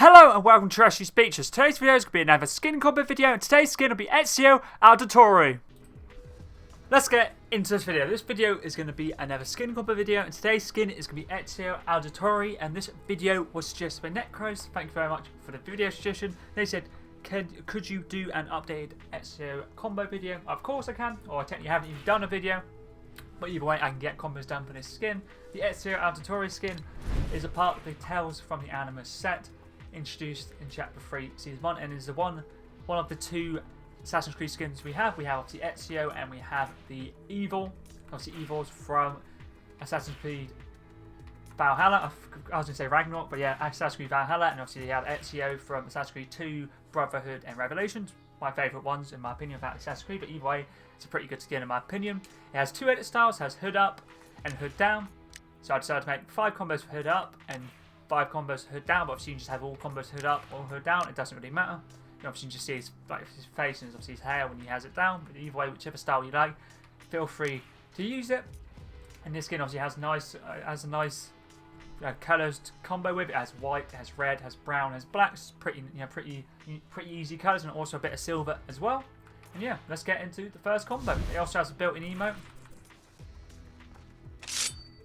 Hello and welcome to Ashley Speeches. Today's video is going to be another skin combo video, and today's skin will be Ezio Auditore. Let's get into this video. This video is going to be another skin combo video, and today's skin is going to be Ezio Auditore, and this video was suggested by Necros. Thank you very much for the video suggestion. They said, could you do an updated Ezio combo video? Of course I can, or I technically haven't even done a video. But either way, I can get combos done for this skin. The Ezio Auditore skin is a part of the Tales from the Animus set, introduced in Chapter 3, Season 1, and is the one of the two Assassin's Creed skins we have. We have obviously Ezio and we have the Evil. Obviously Evil's from Assassin's Creed Valhalla. I was going to say Ragnarok, but yeah, Assassin's Creed Valhalla, and obviously you have Ezio from Assassin's Creed 2, Brotherhood and Revelations. My favourite ones in my opinion about Assassin's Creed, but either way, it's a pretty good skin in my opinion. It has two edit styles, has hood up and hood down. So I decided to make 5 combos for hood up and 5 combos for hood down, but obviously you can just have all combos hood up or hood down, it doesn't really matter. You obviously just see his face and obviously his hair when he has it down, but either way, whichever style you like, feel free to use it. And this skin obviously has a nice colours to combo with. It has white, it has red, it has brown, it has black. It's pretty easy colours, and also a bit of silver as well. And yeah, let's get into the first combo. It also has a built-in emote,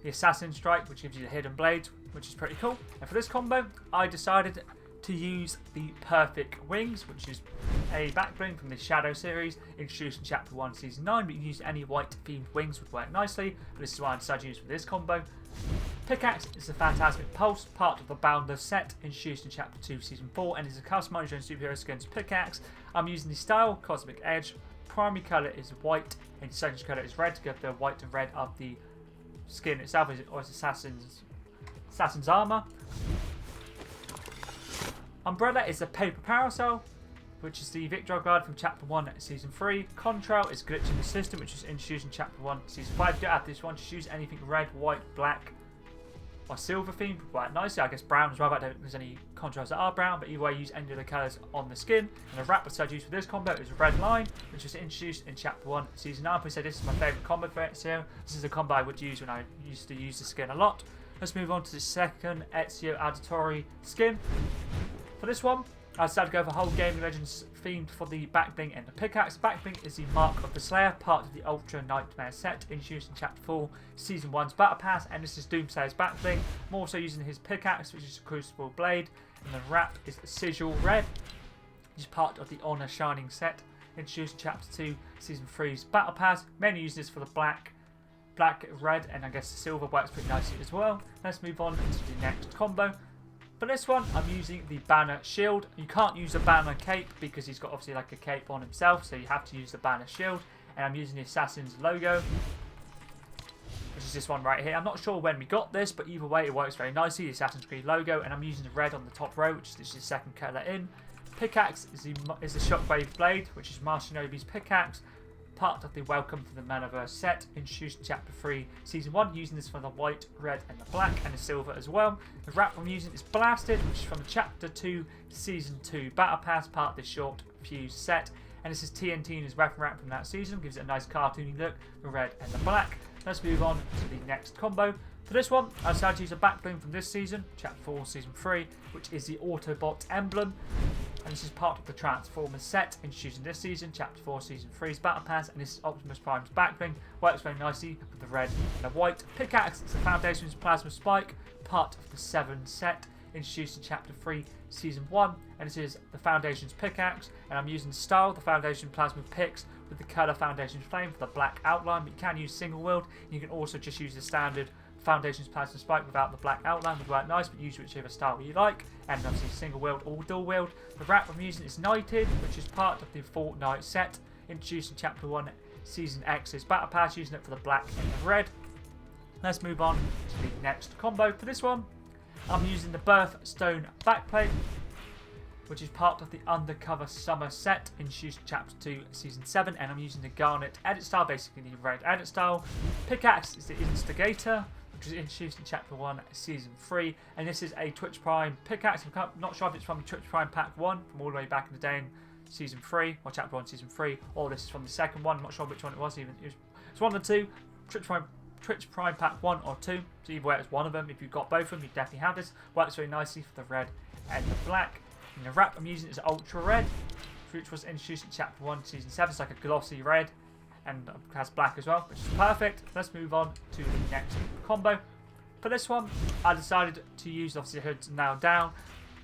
the Assassin Strike, which gives you the hidden blades, which is pretty cool. And for this combo, I decided to use the Perfect Wings, which is a backbling from the Shadow series, introduced in Chapter 1, Season 9, but you can use any white-themed wings would work nicely, but this is why I decided to use for this combo. Pickaxe is a fantastic pulse, part of the Bounder set, introduced in Chapter 2, Season 4, and is a customized your own superhero skin's pickaxe. I'm using the style Cosmic Edge. Primary colour is white, and secondary colour is red to get the white and red of the skin itself, or its assassin's armour. Umbrella is a paper parasol, which is the Victor guard from Chapter 1, Season 3. Contrail is glitch in the system, which is introduced in Chapter 1, Season 5. You don't have this one, just use anything red, white, black, or silver themed quite nicely. I guess brown as well, but I don't think there's any contrails that are brown, but either way, use any of the colours on the skin. And the wrap which I'd use for this combo is Red Line, which was introduced in Chapter 1, Season 9. I say this is my favourite combo for Ezio. This is a combo I would use when I used to use the skin a lot. Let's move on to the second Ezio Auditore skin. For this one, I decided to go for whole Gaming Legends themed for the backbling and the pickaxe. Backbling is the Mark of the Slayer, part of the Ultra Nightmare set, introduced in Chapter 4, Season 1's Battle Pass, and this is Doomsayer's backbling. I'm also using his pickaxe, which is a Crucible Blade, and the wrap is Sigil Red, which is part of the Honor Shining set, introduced in Chapter 2, Season 3's Battle Pass. Mainly use this for the black, red, and I guess the silver works pretty nicely as well. Let's move on to the next combo. For this one, I'm using the Banner Shield. You can't use the Banner Cape because he's got obviously like a cape on himself, so you have to use the Banner Shield. And I'm using the Assassin's logo, which is this one right here. I'm not sure when we got this, but either way, it works very nicely. The Assassin's Creed logo, and I'm using the red on the top row, which is the second colour in. Pickaxe is the Shockwave Blade, which is Master Shinobi's pickaxe, part of the Welcome to the Manaverse set, introduced in Chapter 3, Season 1, using this for the white, red, and the black, and the silver as well. The wrap I'm using is Blasted, which is from the Chapter 2, Season 2 Battle Pass, part of the Short Fuse set, and this is TNT and his weapon wrap from that season, gives it a nice cartoony look, the red and the black. Let's move on to the next combo. For this one, I decided to use a backbling from this season, Chapter 4, Season 3, which is the Autobot emblem. And this is part of the Transformers set, introduced in this season, Chapter 4, Season 3's Battle Pass, and this is Optimus Prime's backbling. Works very nicely with the red and the white. Pickaxe is the Foundation's Plasma Spike, part of the 7 set, introduced in Chapter 3, Season 1, and this is the Foundation's pickaxe, and I'm using the style, the Foundation Plasma Picks, with the colour Foundation Flame for the black outline, but you can use single wield. You can also just use the standard Foundation's Plasma Spike without the black outline, would work nice, but use whichever style you like. And obviously single wield or dual wield. The wrap I'm using is Knighted, which is part of the Fortnite set, introduced in Chapter 1, Season X's Battle Pass, using it for the black and the red. Let's move on to the next combo. For this one, I'm using the Birthstone Backplate, which is part of the Undercover Summer set, introduced in Chapter 2, Season 7, and I'm using the Garnet edit style, basically the red edit style. Pickaxe is the Instigator, which was introduced in Chapter 1, Season 3, and this is a Twitch Prime pickaxe. I'm not sure if it's from the Twitch Prime Pack 1, from all the way back in the day in Season 3, or Chapter 1, Season 3, or this is from the second one. I'm not sure which one it was even. It's one of the two, Twitch Prime Pack 1 or 2, so either way it's one of them. If you've got both of them, you definitely have this. Works very nicely for the red and the black. And the wrap I'm using is Ultra Red, which was introduced in Chapter 1, Season 7. It's like a glossy red and has black as well, which is perfect. Let's move on to the next combo. For this one, I decided to use, obviously the hood's now down.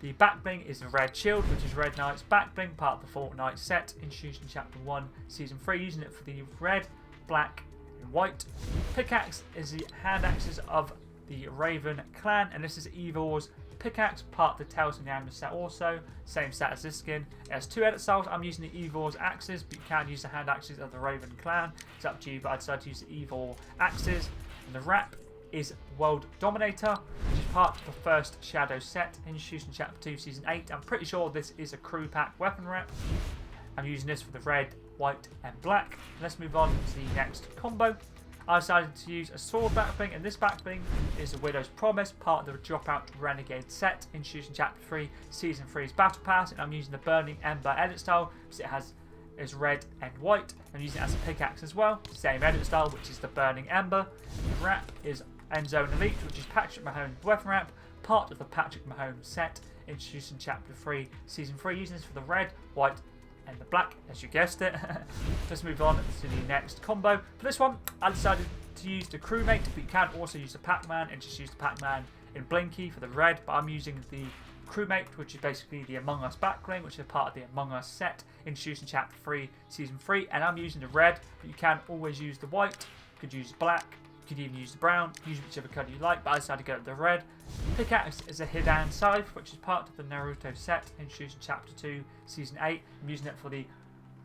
The back bling is the red shield, which is Red Knight's back bling, part of the Fortnite set, introduced in Chapter 1, Season 3, using it for the red, black, and white. Pickaxe is the hand axes of the Raven clan, and this is Evil's pickaxe, part of the Tales from the Amber set also. Same set as this skin. It has 2 edit styles. I'm using the Evil's axes, but you can use the hand axes of the Raven clan. It's up to you, but I decided to use the Evil axes. And the wrap is World Dominator, which is part of the first Shadow set, introduced in Chapter 2, Season 8. I'm pretty sure this is a crew pack weapon wrap. I'm using this for the red, white, and black. Let's move on to the next combo. I decided to use a sword back bling, and this back bling is the Widow's Promise, part of the Dropout Renegade set, introduced in Chapter 3, Season 3's Battle Pass, and I'm using the Burning Ember edit style, because it is red and white. I'm using it as a pickaxe as well, same edit style, which is the Burning Ember. The wrap is Endzone Elite, which is Patrick Mahomes weapon wrap, part of the Patrick Mahomes set, introduced in Chapter 3, Season 3, using this for the red, white, and the black, as you guessed it. Let's move on to the next combo. For this one, I decided to use the crewmate, but you can also use the Pac-Man, and just use the Pac-Man in Blinky for the red, but I'm using the crewmate, which is basically the Among Us backbling, which is part of the Among Us set, introduced in Chapter 3, Season 3, and I'm using the red, but you can always use the white, you could use black, you could even use the brown, use whichever colour you like, but I decided to go with the red. Pickaxe is a Hidan Scythe, which is part of the Naruto set, introduced in Chapter 2, Season 8. I'm using it for the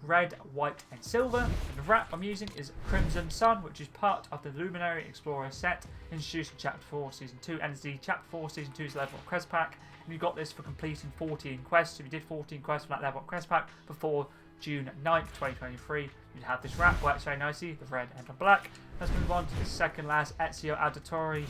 red, white, and silver. And the wrap I'm using is Crimson Sun, which is part of the Luminary Explorer set, introduced in Chapter 4, Season 2, and it's the Chapter 4, Season 2's level up quest pack. And you got this for completing 14 quests. If you did 14 quests for that level up quest pack before June 9th, 2023, you'd have this wrap, works very nicely, the red and the black. Let's move on to the second last Ezio Auditore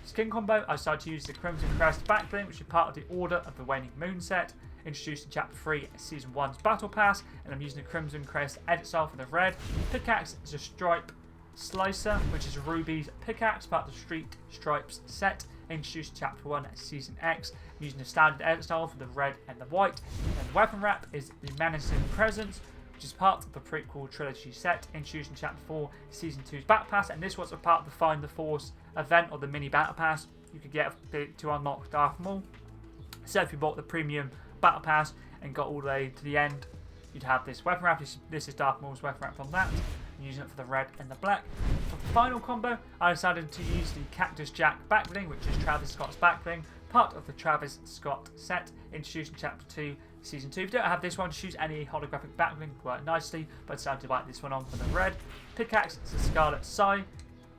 Skin combo. I decided to use the Crimson Crest back bling, which is part of the Order of the Waning Moon set, introduced in Chapter 3, Season 1's Battle Pass, and I'm using the Crimson Crest edit style for the red. Pickaxe is a Stripe Slicer, which is Ruby's pickaxe, part of the Street Stripes set, introduced in Chapter 1, Season X. I'm using the standard edit style for the red and the white. And the weapon wrap is the Menacing Presence, which is part of the prequel trilogy set, introduced in Chapter 4, Season 2's Battle Pass, and this was a part of the Find the Force event, or the mini Battle Pass you could get to unlock Darth Maul. So if you bought the premium Battle Pass and got all the way to the end, you'd have this weapon wrap. This is Darth Maul's weapon wrap on that. I'm using it for the red and the black. For the final combo, I decided to use the Cactus Jack back bling, which is Travis Scott's back bling, part of the Travis Scott set, introduced in Chapter 2, Season 2. If you don't have this one, choose any holographic back bling, work nicely, but I decided to write this one on for the red. Pickaxe is the Scarlet Sai,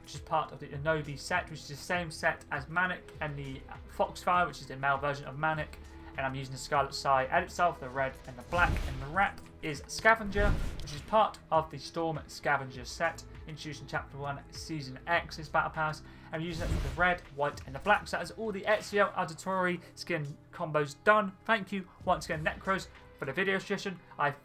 which is part of the Inobi set, which is the same set as Manic and the Foxfire, which is the male version of Manic. And I'm using the Scarlet Sai edit style for the red and the black. And the wrap is Scavenger, which is part of the Storm Scavenger set, introduced in Chapter 1, Season X's Battle Pass. I'm using it for the red, white, and the black. So that is all the Ezio Auditore Skin combos done. Thank you once again, Necros, for the video suggestion.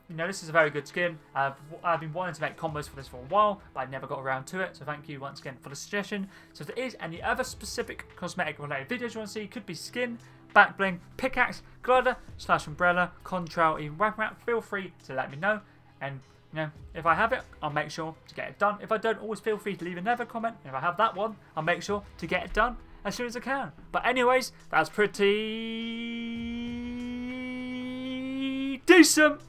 This is a very good skin. I've been wanting to make combos for this for a while, but I never got around to it. So thank you once again for the suggestion. So if there is any other specific cosmetic related videos you want to see, could be skin, back bling, pickaxe, glider, / umbrella, contrail, even weapon wrap, feel free to let me know. And if I have it, I'll make sure to get it done. If I don't, always feel free to leave another comment. If I have that one, I'll make sure to get it done as soon as I can. But anyways, that's pretty decent.